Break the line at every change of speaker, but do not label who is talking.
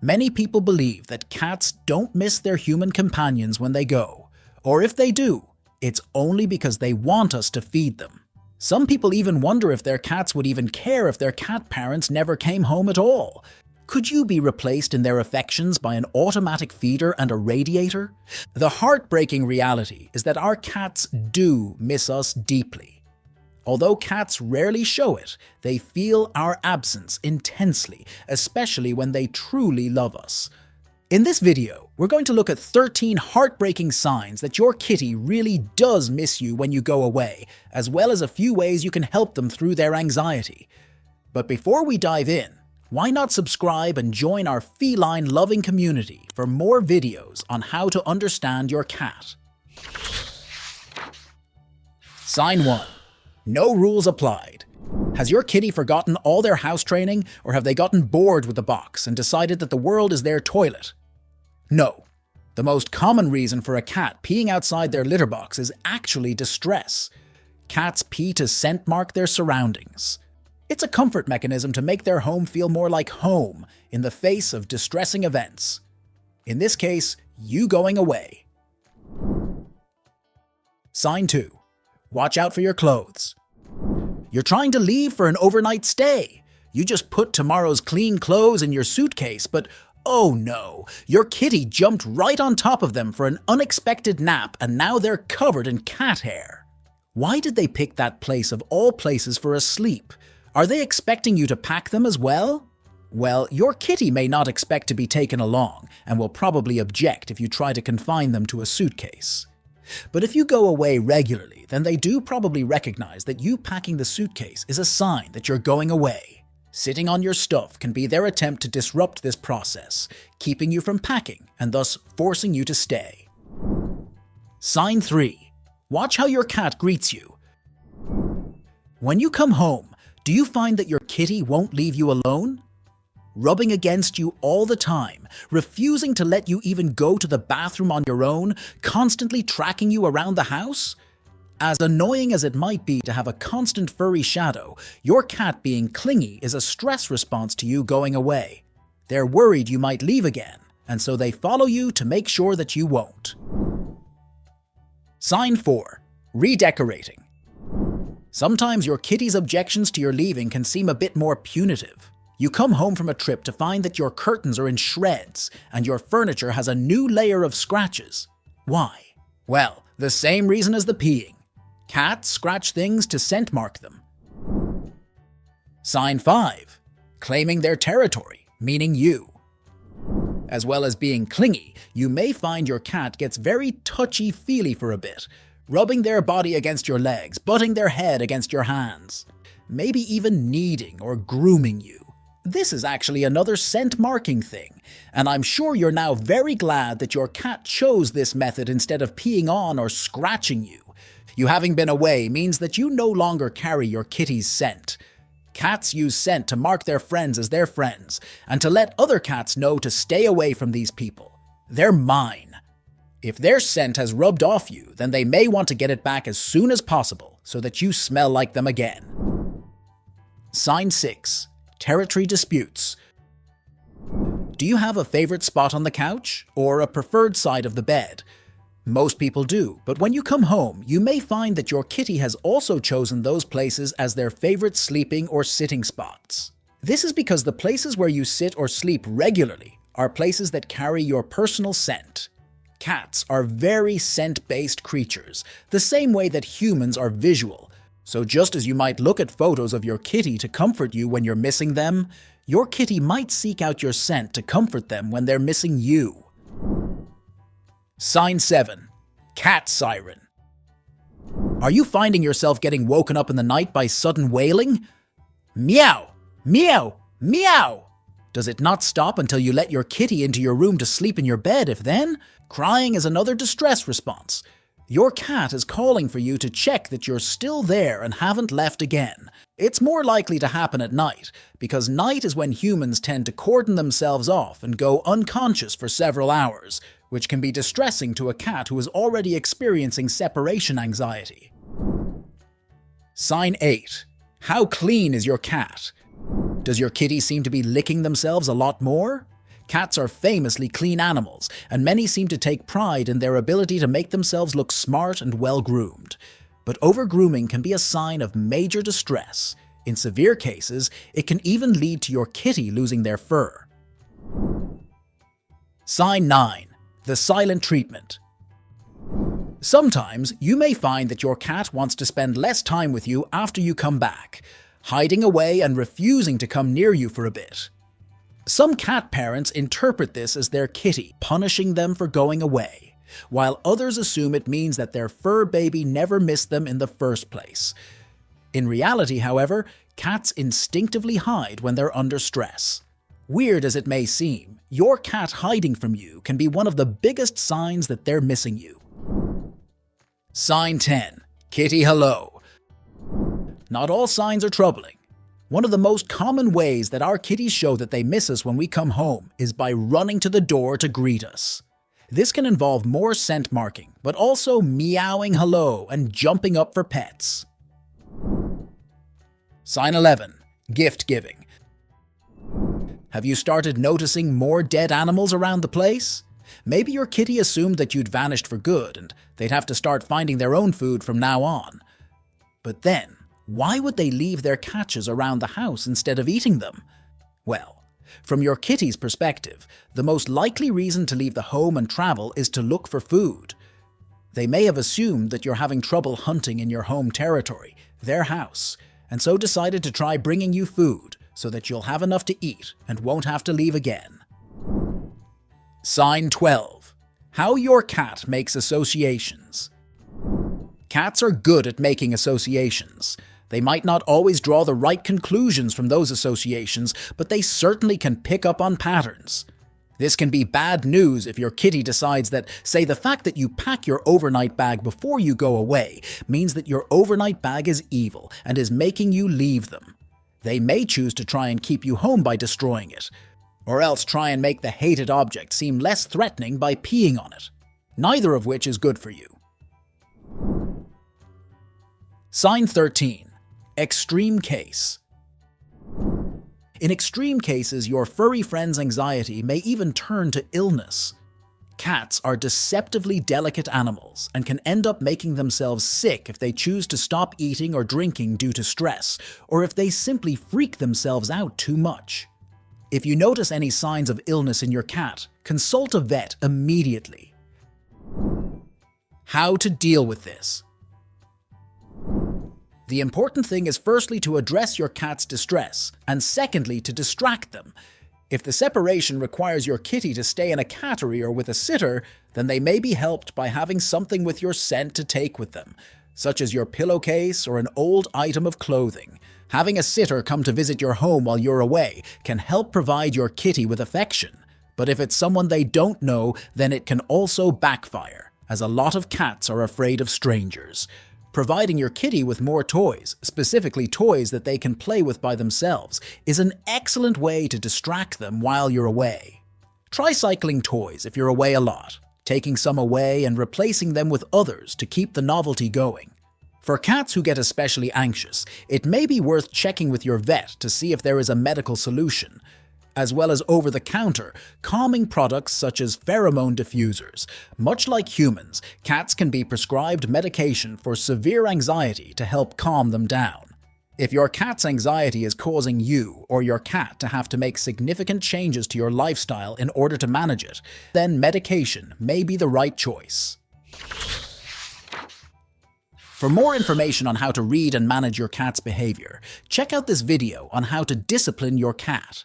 Many people believe that cats don't miss their human companions when they go, or if they do, it's only because they want us to feed them. Some people even wonder if their cats would even care if their cat parents never came home at all. Could you be replaced in their affections by an automatic feeder and a radiator? The heartbreaking reality is that our cats do miss us deeply. Although cats rarely show it, they feel our absence intensely, especially when they truly love us. In this video, we're going to look at 13 heartbreaking signs that your kitty really does miss you when you go away, as well as a few ways you can help them through their anxiety. But before we dive in, why not subscribe and join our feline loving community for more videos on how to understand your cat? Sign 1. No rules applied. Has your kitty forgotten all their house training, or have they gotten bored with the box and decided that the world is their toilet? No. The most common reason for a cat peeing outside their litter box is actually distress. Cats pee to scent mark their surroundings. It's a comfort mechanism to make their home feel more like home in the face of distressing events. In this case, you going away. Sign 2. Watch out for your clothes. You're trying to leave for an overnight stay. You just put tomorrow's clean clothes in your suitcase, but oh no, your kitty jumped right on top of them for an unexpected nap and now they're covered in cat hair. Why did they pick that place of all places for a sleep? Are they expecting you to pack them as well? Well, your kitty may not expect to be taken along and will probably object if you try to confine them to a suitcase. But if you go away regularly, then they do probably recognize that you packing the suitcase is a sign that you're going away. Sitting on your stuff can be their attempt to disrupt this process, keeping you from packing and thus forcing you to stay. Sign 3. Watch how your cat greets you. When you come home, do you find that your kitty won't leave you alone? Rubbing against you all the time, refusing to let you even go to the bathroom on your own, constantly tracking you around the house? As annoying as it might be to have a constant furry shadow, your cat being clingy is a stress response to you going away. They're worried you might leave again, and so they follow you to make sure that you won't. Sign 4. Redecorating. Sometimes your kitty's objections to your leaving can seem a bit more punitive. You come home from a trip to find that your curtains are in shreds and your furniture has a new layer of scratches. Why? Well, the same reason as the peeing. Cats scratch things to scent mark them. Sign 5. Claiming their territory, meaning you. As well as being clingy, you may find your cat gets very touchy-feely for a bit, rubbing their body against your legs, butting their head against your hands, maybe even kneading or grooming you. This is actually another scent marking thing, and I'm sure you're now very glad that your cat chose this method instead of peeing on or scratching you. You having been away means that you no longer carry your kitty's scent. Cats use scent to mark their friends as their friends, and to let other cats know to stay away from these people. They're mine. If their scent has rubbed off you, then they may want to get it back as soon as possible so that you smell like them again. Sign 6. Territory disputes. Do you have a favorite spot on the couch or a preferred side of the bed? Most people do, but when you come home, you may find that your kitty has also chosen those places as their favorite sleeping or sitting spots. This is because the places where you sit or sleep regularly are places that carry your personal scent. Cats are very scent-based creatures, the same way that humans are visual. So just as you might look at photos of your kitty to comfort you when you're missing them, your kitty might seek out your scent to comfort them when they're missing you. Sign 7. Cat siren. Are you finding yourself getting woken up in the night by sudden wailing? Meow! Meow! Meow! Does it not stop until you let your kitty into your room to sleep in your bed if then? Crying is another distress response. Your cat is calling for you to check that you're still there and haven't left again. It's more likely to happen at night, because night is when humans tend to cordon themselves off and go unconscious for several hours, which can be distressing to a cat who is already experiencing separation anxiety. Sign 8. How clean is your cat? Does your kitty seem to be licking themselves a lot more? Cats are famously clean animals, and many seem to take pride in their ability to make themselves look smart and well-groomed. But over-grooming can be a sign of major distress. In severe cases, it can even lead to your kitty losing their fur. Sign 9. The silent treatment. Sometimes you may find that your cat wants to spend less time with you after you come back, hiding away and refusing to come near you for a bit. Some cat parents interpret this as their kitty punishing them for going away, while others assume it means that their fur baby never missed them in the first place. In reality, however, cats instinctively hide when they're under stress. Weird as it may seem, your cat hiding from you can be one of the biggest signs that they're missing you. Sign 10. Kitty hello. Not all signs are troubling. One of the most common ways that our kitties show that they miss us when we come home is by running to the door to greet us. This can involve more scent marking, but also meowing hello and jumping up for pets. Sign 11. Gift giving. Have you started noticing more dead animals around the place? Maybe your kitty assumed that you'd vanished for good and they'd have to start finding their own food from now on. But then, why would they leave their catches around the house instead of eating them? Well, from your kitty's perspective, the most likely reason to leave the home and travel is to look for food. They may have assumed that you're having trouble hunting in your home territory, their house, and so decided to try bringing you food so that you'll have enough to eat and won't have to leave again. Sign 12. How your cat makes associations. Cats are good at making associations. They might not always draw the right conclusions from those associations, but they certainly can pick up on patterns. This can be bad news if your kitty decides that, say, the fact that you pack your overnight bag before you go away means that your overnight bag is evil and is making you leave them. They may choose to try and keep you home by destroying it, or else try and make the hated object seem less threatening by peeing on it, neither of which is good for you. Sign 13. Extreme case. In extreme cases, your furry friend's anxiety may even turn to illness. Cats are deceptively delicate animals and can end up making themselves sick if they choose to stop eating or drinking due to stress, or if they simply freak themselves out too much. If you notice any signs of illness in your cat, consult a vet immediately. How to deal with this? The important thing is firstly to address your cat's distress, and secondly to distract them. If the separation requires your kitty to stay in a cattery or with a sitter, then they may be helped by having something with your scent to take with them, such as your pillowcase or an old item of clothing. Having a sitter come to visit your home while you're away can help provide your kitty with affection. But if it's someone they don't know, then it can also backfire, as a lot of cats are afraid of strangers. Providing your kitty with more toys, specifically toys that they can play with by themselves, is an excellent way to distract them while you're away. Try cycling toys if you're away a lot, taking some away and replacing them with others to keep the novelty going. For cats who get especially anxious, it may be worth checking with your vet to see if there is a medical solution, as well as over-the-counter calming products such as pheromone diffusers. Much like humans, cats can be prescribed medication for severe anxiety to help calm them down. If your cat's anxiety is causing you or your cat to have to make significant changes to your lifestyle in order to manage it, then medication may be the right choice. For more information on how to read and manage your cat's behavior, check out this video on how to discipline your cat.